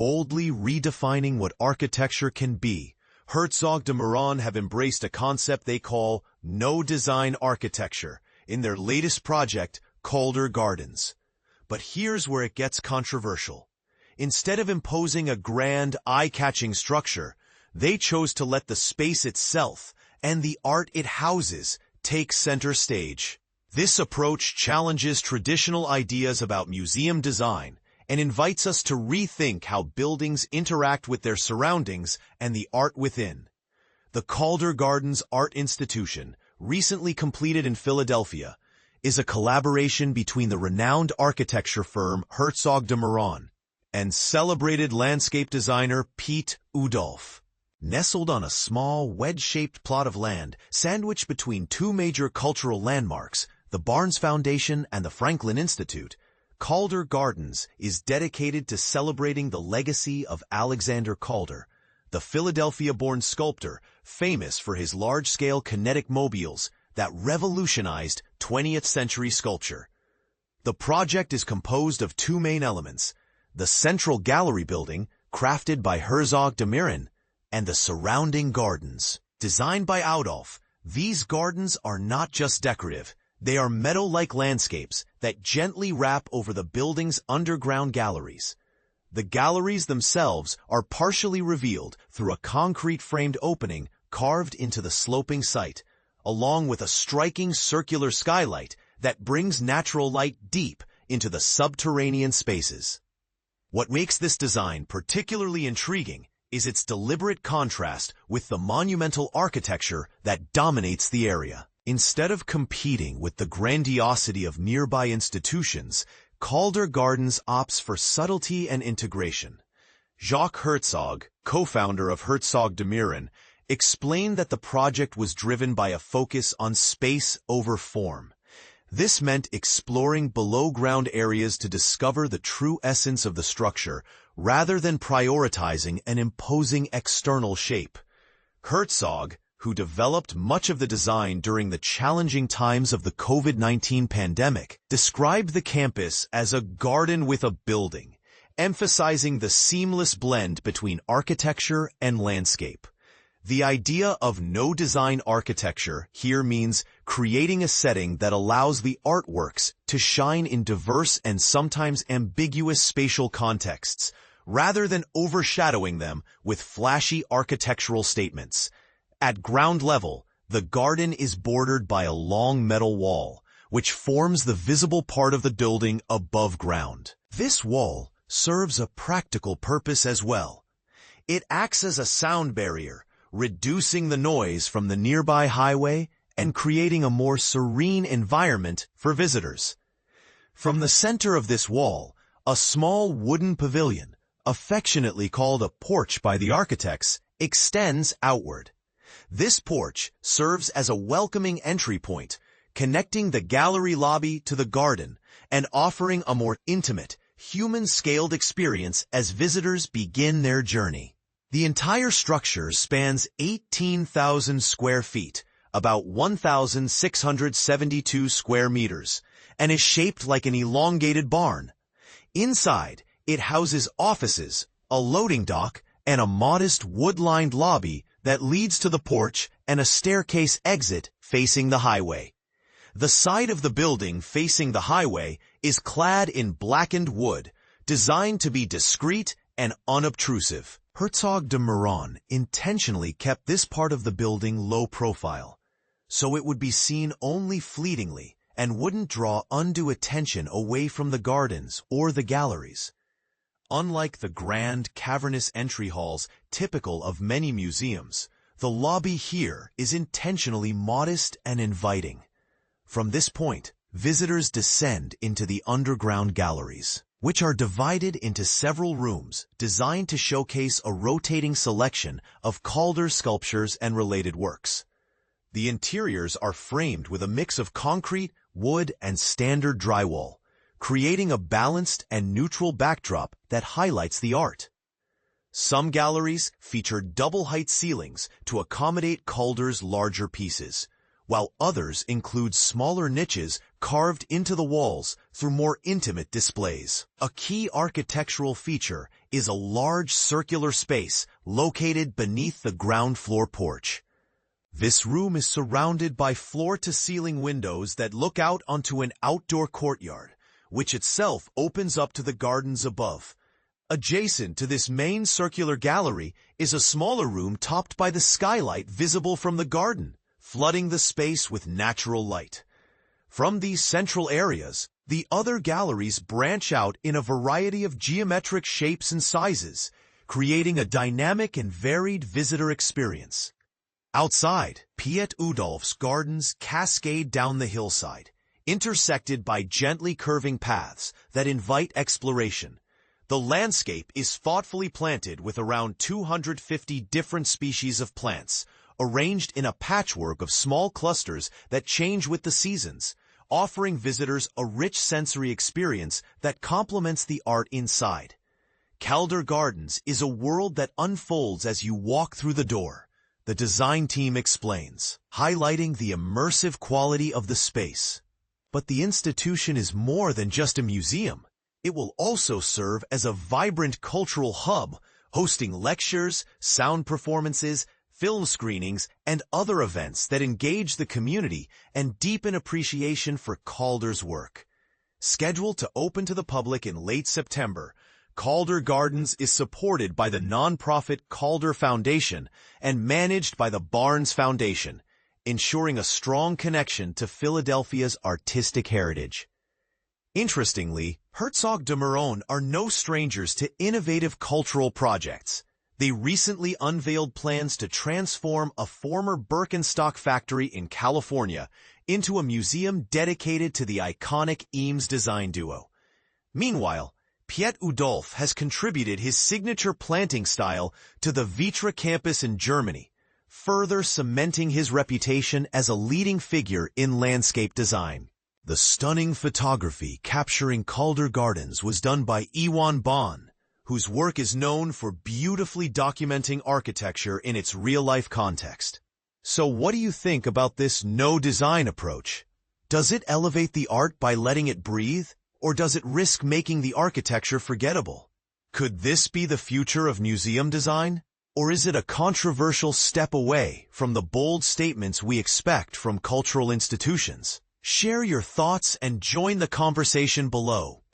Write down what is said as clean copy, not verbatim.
Boldly redefining what architecture can be, Herzog de Meuron have embraced a concept they call no-design architecture in their latest project, Calder Gardens. But here's where it gets controversial. Instead of imposing a grand, eye-catching structure, they chose to let the space itself and the art it houses take center stage. This approach challenges traditional ideas about museum design and invites us to rethink how buildings interact with their surroundings and the art within. The Calder Gardens Art Institution, recently completed in Philadelphia, is a collaboration between the renowned architecture firm Herzog de Meuron and celebrated landscape designer Piet Oudolf. Nestled on a small, wedge-shaped plot of land sandwiched between two major cultural landmarks, the Barnes Foundation and the Franklin Institute, Calder Gardens is dedicated to celebrating the legacy of Alexander Calder, the Philadelphia-born sculptor famous for his large-scale kinetic mobiles that revolutionized 20th-century sculpture. The project is composed of two main elements: the central gallery building, crafted by Herzog de Meuron, and the surrounding gardens. Designed by Oudolf, these gardens are not just decorative. They are meadow-like landscapes that gently wrap over the building's underground galleries. The galleries themselves are partially revealed through a concrete-framed opening carved into the sloping site, along with a striking circular skylight that brings natural light deep into the subterranean spaces. What makes this design particularly intriguing is its deliberate contrast with the monumental architecture that dominates the area. Instead of competing with the grandiosity of nearby institutions, Calder Gardens opts for subtlety and integration. Jacques Herzog, co-founder of Herzog de Meuron, explained that the project was driven by a focus on space over form. This meant exploring below-ground areas to discover the true essence of the structure, rather than prioritizing an imposing external shape. Herzog, who developed much of the design during the challenging times of the COVID-19 pandemic, described the campus as a garden with a building, emphasizing the seamless blend between architecture and landscape. The idea of no-design architecture here means creating a setting that allows the artworks to shine in diverse and sometimes ambiguous spatial contexts, rather than overshadowing them with flashy architectural statements. At ground level, the garden is bordered by a long metal wall, which forms the visible part of the building above ground. This wall serves a practical purpose as well. It acts as a sound barrier, reducing the noise from the nearby highway and creating a more serene environment for visitors. From the center of this wall, a small wooden pavilion, affectionately called a porch by the architects, extends outward. This porch serves as a welcoming entry point, connecting the gallery lobby to the garden and offering a more intimate, human-scaled experience as visitors begin their journey. The entire structure spans 18,000 square feet, about 1,672 square meters, and is shaped like an elongated barn. Inside, it houses offices, a loading dock, and a modest wood-lined lobby that leads to the porch and a staircase exit facing the highway. The side of the building facing the highway is clad in blackened wood, designed to be discreet and unobtrusive. Herzog de Meuron intentionally kept this part of the building low profile, so it would be seen only fleetingly and wouldn't draw undue attention away from the gardens or the galleries. Unlike the grand, cavernous entry halls typical of many museums, the lobby here is intentionally modest and inviting. From this point, visitors descend into the underground galleries, which are divided into several rooms designed to showcase a rotating selection of Calder sculptures and related works. The interiors are framed with a mix of concrete, wood, and standard drywall, creating a balanced and neutral backdrop that highlights the art. Some galleries feature double-height ceilings to accommodate Calder's larger pieces, while others include smaller niches carved into the walls through more intimate displays. A key architectural feature is a large circular space located beneath the ground floor porch. This room is surrounded by floor-to-ceiling windows that look out onto an outdoor courtyard, which itself opens up to the gardens above. Adjacent to this main circular gallery is a smaller room topped by the skylight visible from the garden, flooding the space with natural light. From these central areas, the other galleries branch out in a variety of geometric shapes and sizes, creating a dynamic and varied visitor experience. Outside, Piet Oudolf's gardens cascade down the hillside, intersected by gently curving paths that invite exploration. The landscape is thoughtfully planted with around 250 different species of plants, arranged in a patchwork of small clusters that change with the seasons, offering visitors a rich sensory experience that complements the art inside. Calder Gardens is a world that unfolds as you walk through the door, the design team explains, highlighting the immersive quality of the space. But the institution is more than just a museum. It will also serve as a vibrant cultural hub, hosting lectures, sound performances, film screenings, and other events that engage the community and deepen appreciation for Calder's work. Scheduled to open to the public in late September, Calder Gardens is supported by the nonprofit Calder Foundation and managed by the Barnes Foundation, ensuring a strong connection to Philadelphia's artistic heritage. Interestingly, Herzog de Meuron are no strangers to innovative cultural projects. They recently unveiled plans to transform a former Birkenstock factory in California into a museum dedicated to the iconic Eames design duo. Meanwhile, Piet Oudolf has contributed his signature planting style to the Vitra campus in Germany, further cementing his reputation as a leading figure in landscape design. The stunning photography capturing Calder Gardens was done by Iwan Bon, whose work is known for beautifully documenting architecture in its real-life context. So what do you think about this no-design approach? Does it elevate the art by letting it breathe, or does it risk making the architecture forgettable? Could this be the future of museum design? Or is it a controversial step away from the bold statements we expect from cultural institutions? Share your thoughts and join the conversation below.